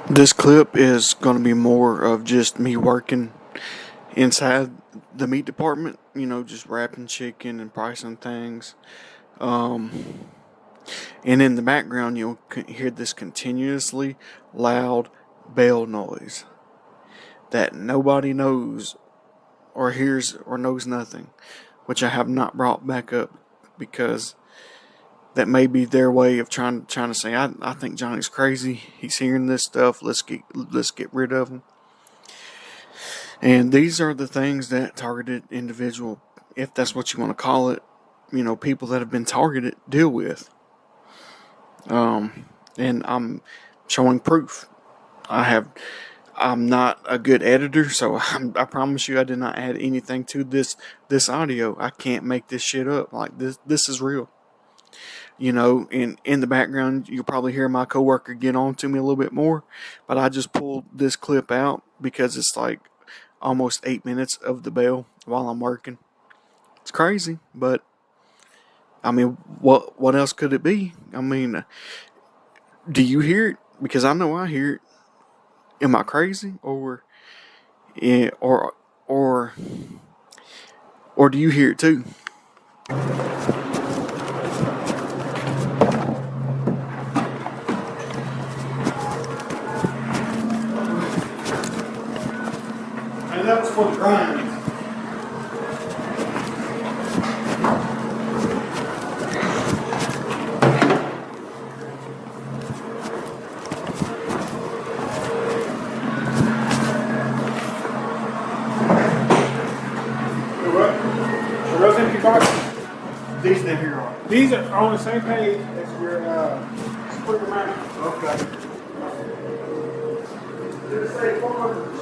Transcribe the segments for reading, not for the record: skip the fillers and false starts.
This clip is going to be more of just me working inside the meat department, just wrapping chicken and pricing things. Um, and in the background, you'll hear this continuously loud bell noise that nobody knows or hears or knows nothing, which I have not brought back up because that may be their way of trying to say I think Johnny's crazy. He's hearing this stuff. Let's get rid of him. And these are the things that targeted individual, if that's what you want to call it, people that have been targeted deal with. And I'm showing proof. I'm not a good editor, so I promise you I did not add anything to this audio. I can't make this shit up. Like this is real. And in the background, you'll probably hear my coworker get on to me a little bit more, but I just pulled this clip out because it's like almost 8 minutes of the bell while I'm working. It's crazy, but I mean, what else could it be? I mean, do you hear it? Because I know I hear it. Am I crazy, or or do you hear it too? And that was for the grind. Those empty boxes, These down here are. these are on the same page as your sprinkler mount. Okay. Did it say farmers?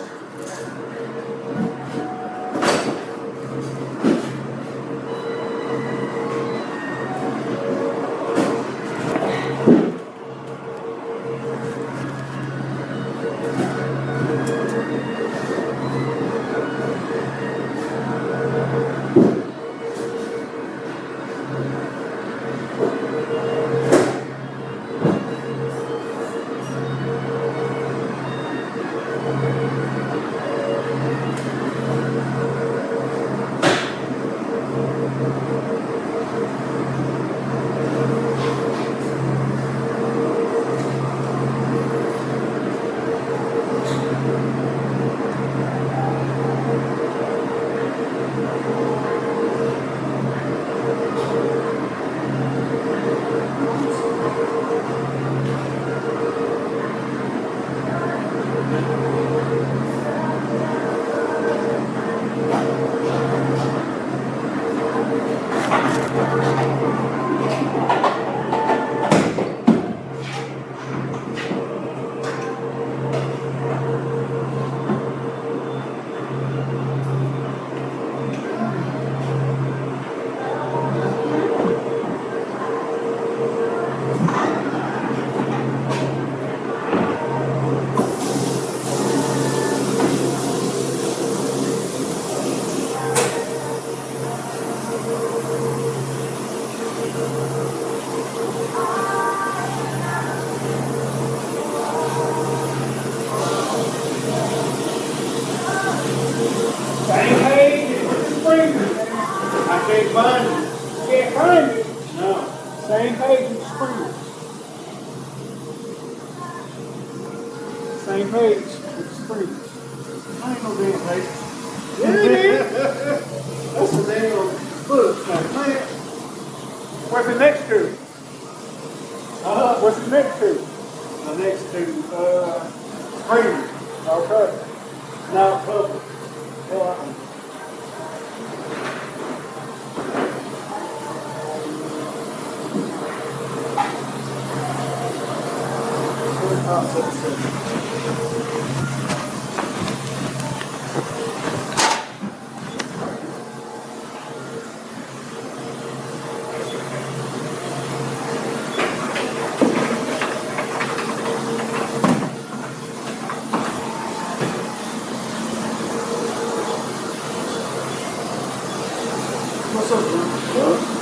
Same page as the sprinkler. I can't find it. Can't find it. No. Same page as the sprinkler. Same page as the sprinkler. I ain't no damn paper. Yeah, man. That's a damn book. Man. What's it next to? What's it next to? The next two, Kramer. Okay. Now public. What's up, bro?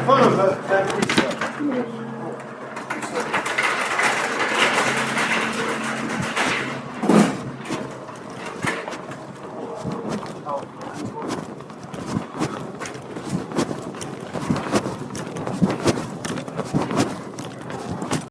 fun, but that's